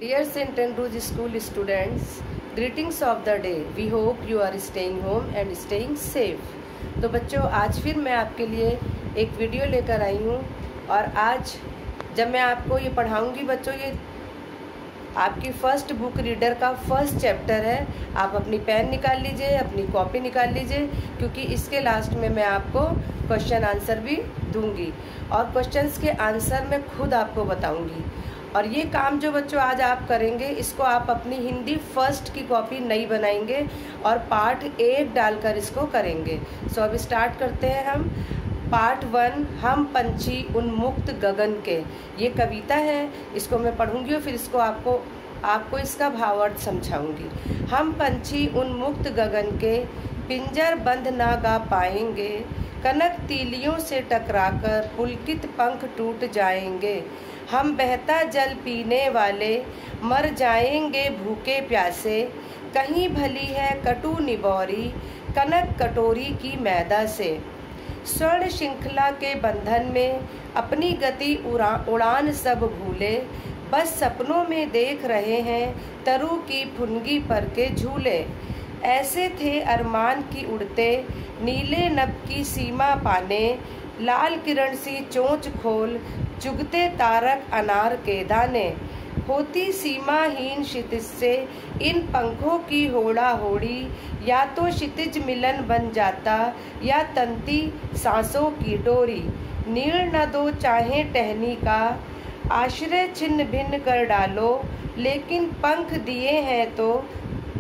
Dear St. Andrews School students, greetings of the day. We hope you are staying home and staying safe. तो बच्चों, आज फिर मैं आपके लिए एक वीडियो लेकर आई हूँ और आज जब मैं आपको ये पढ़ाऊँगी बच्चों, ये आपकी फर्स्ट बुक रीडर का फर्स्ट चैप्टर है। आप अपनी पेन निकाल लीजिए, अपनी कॉपी निकाल लीजिए, क्योंकि इसके लास्ट में मैं आपको क्वेश्चन आंसर भी दूंगी और क्वेश्चंस के आंसर मैं खुद आपको बताऊंगी। और ये काम जो बच्चों आज आप करेंगे, इसको आप अपनी हिंदी फर्स्ट की कॉपी नई बनाएंगे और पार्ट 1 डालकर इसको करेंगे। सो अब स्टार्ट करते हैं हम। पार्ट 1, हम पंछी उन्मुक्त गगन के। ये कविता है, इसको मैं पढ़ूंगी और फिर इसको आपको इसका भावार्थ समझाऊंगी। हम पंछी उन्मुक्त गगन के, पिंजर बंद ना गा पाएंगे, कनक तीलियों से टकराकर पुलकित पंख टूट जाएंगे। हम बहता जल पीने वाले, मर जाएंगे भूखे प्यासे, कहीं भली है कटु निबौरी, कनक कटोरी की मैदा से। स्वर्ण श्रृंखला के बंधन में अपनी गति उड़ान सब भूले, बस सपनों में देख रहे हैं तरु की फुनगी पर के झूले। ऐसे थे अरमान की उड़ते, नीले नभ की सीमा पाने, लाल किरण सी चोंच खोल चुगते तारक अनार के दाने। होती सीमाहीन क्षितिज से इन पंखों की होड़ा होड़ी, या तो क्षितिज मिलन बन जाता या तंती सांसों की डोरी। नीड़ न दो चाहे टहनी का, आश्रय छिन्न भिन्न कर डालो, लेकिन पंख दिए हैं तो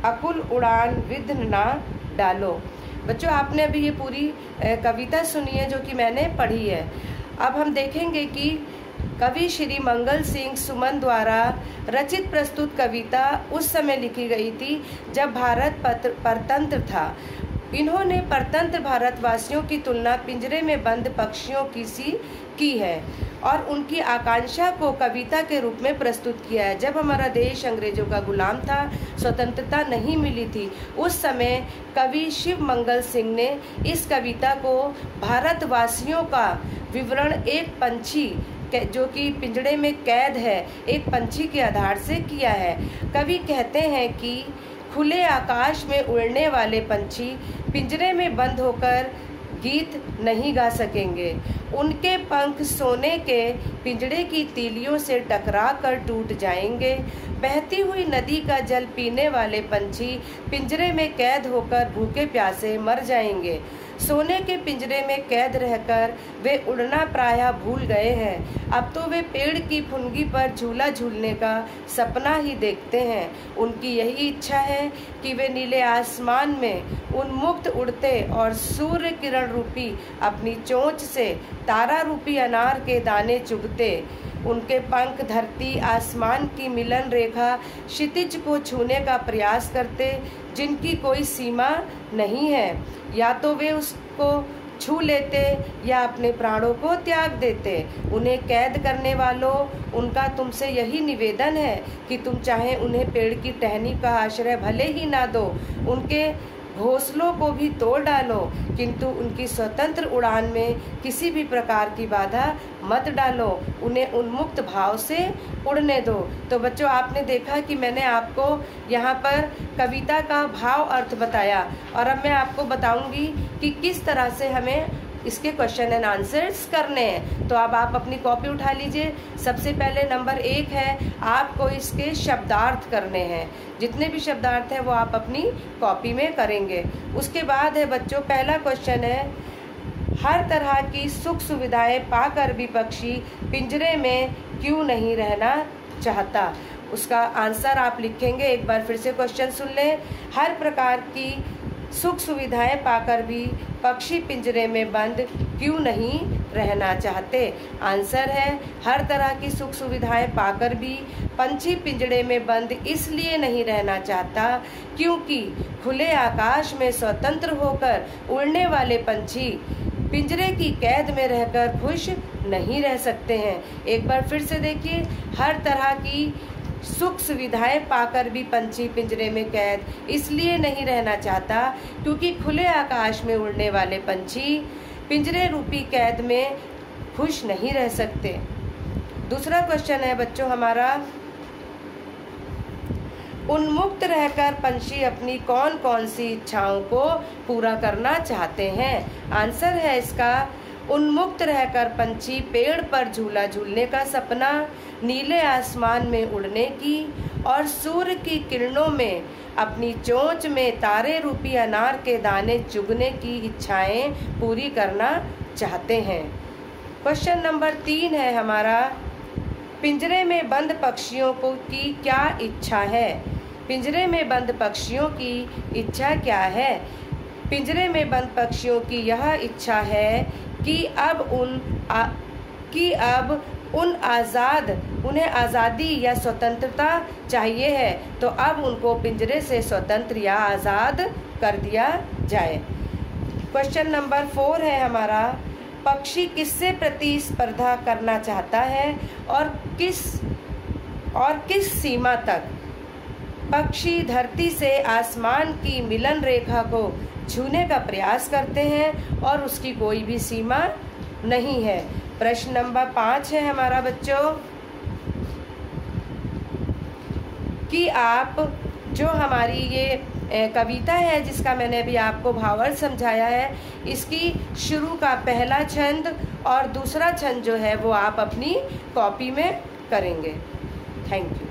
अकुल उड़ान विघ्न ना डालो। बच्चों, आपने अभी ये पूरी कविता सुनी है जो कि मैंने पढ़ी है। अब हम देखेंगे कि कवि श्री मंगल सिंह सुमन द्वारा रचित प्रस्तुत कविता उस समय लिखी गई थी जब भारत परतंत्र था। इन्होंने परतंत्र भारतवासियों की तुलना पिंजरे में बंद पक्षियों की सी की है और उनकी आकांक्षा को कविता के रूप में प्रस्तुत किया है। जब हमारा देश अंग्रेजों का गुलाम था, स्वतंत्रता नहीं मिली थी, उस समय कवि शिव मंगल सिंह ने इस कविता को भारतवासियों का विवरण एक पंछी जो कि पिंजड़े में कैद है, एक पंछी के आधार से किया है। कवि कहते हैं कि खुले आकाश में उड़ने वाले पंछी पिंजरे में बंद होकर गीत नहीं गा सकेंगे। उनके पंख सोने के पिंजड़े की तीलियों से टकरा कर टूट जाएंगे। बहती हुई नदी का जल पीने वाले पंछी पिंजरे में कैद होकर भूखे प्यासे मर जाएंगे। सोने के पिंजरे में कैद रहकर वे उड़ना प्रायः भूल गए हैं। अब तो वे पेड़ की फुनगी पर झूला झूलने का सपना ही देखते हैं। उनकी यही इच्छा है कि वे नीले आसमान में उन्मुक्त उड़ते और सूर्य किरण रूपी अपनी चोंच से तारा रूपी अनार के दाने चुगते। उनके पंख धरती आसमान की मिलन रेखा क्षितिज को छूने का प्रयास करते, जिनकी कोई सीमा नहीं है। या तो वे उसको छू लेते या अपने प्राणों को त्याग देते। उन्हें कैद करने वालों, उनका तुमसे यही निवेदन है कि तुम चाहे उन्हें पेड़ की टहनी का आश्रय भले ही ना दो, उनके घोंसलों को भी तोड़ डालो, किंतु उनकी स्वतंत्र उड़ान में किसी भी प्रकार की बाधा मत डालो। उन्हें उन्मुक्त भाव से उड़ने दो। तो बच्चों, आपने देखा कि मैंने आपको यहाँ पर कविता का भाव अर्थ बताया और अब मैं आपको बताऊंगी कि किस तरह से हमें इसके क्वेश्चन एंड आंसर्स करने हैं। तो अब आप अपनी कॉपी उठा लीजिए। सबसे पहले नंबर 1 है, आपको इसके शब्दार्थ करने हैं। जितने भी शब्दार्थ हैं वो आप अपनी कॉपी में करेंगे। उसके बाद है बच्चों, पहला क्वेश्चन है, हर तरह की सुख सुविधाएं पाकर भी पक्षी पिंजरे में क्यों नहीं रहना चाहता। उसका आंसर आप लिखेंगे। एक बार फिर से क्वेश्चन सुन लें। हर प्रकार की सुख सुविधाएं पाकर भी पक्षी पिंजरे में बंद क्यों नहीं रहना चाहते। आंसर है, हर तरह की सुख सुविधाएं पाकर भी पंछी पिंजरे में बंद इसलिए नहीं रहना चाहता क्योंकि खुले आकाश में स्वतंत्र होकर उड़ने वाले पंछी पिंजरे की कैद में रहकर खुश नहीं रह सकते हैं। एक बार फिर से देखिए, हर तरह की सुख सुविधाएं पाकर भी पंछी पिंजरे में कैद इसलिए नहीं रहना चाहता क्योंकि खुले आकाश में उड़ने वाले पंछी पिंजरे रूपी कैद में खुश नहीं रह सकते। दूसरा क्वेश्चन है बच्चों हमारा, उन्मुक्त रहकर पंछी अपनी कौन कौन सी इच्छाओं को पूरा करना चाहते हैं? आंसर है इसका उन्मुक्त रहकर पंछी पेड़ पर झूला झूलने का सपना, नीले आसमान में उड़ने की और सूर्य की किरणों में अपनी चोंच में तारे रूपी अनार के दाने चुगने की इच्छाएं पूरी करना चाहते हैं। क्वेश्चन नंबर 3 है हमारा, पिंजरे में बंद पक्षियों को की क्या इच्छा है? पिंजरे में बंद पक्षियों की इच्छा क्या है? पिंजरे में बंद पक्षियों की यह इच्छा है कि उन्हें आज़ादी या स्वतंत्रता चाहिए है, तो अब उनको पिंजरे से स्वतंत्र या आज़ाद कर दिया जाए। क्वेश्चन नंबर 4 है हमारा, पक्षी किससे प्रतिस्पर्धा करना चाहता है और किस सीमा तक? पक्षी धरती से आसमान की मिलन रेखा को छूने का प्रयास करते हैं और उसकी कोई भी सीमा नहीं है। प्रश्न नंबर 5 है हमारा बच्चों, कि आप जो हमारी ये कविता है जिसका मैंने अभी आपको भावार्थ समझाया है, इसकी शुरू का पहला छंद और दूसरा छंद जो है वो आप अपनी कॉपी में करेंगे। Thank you.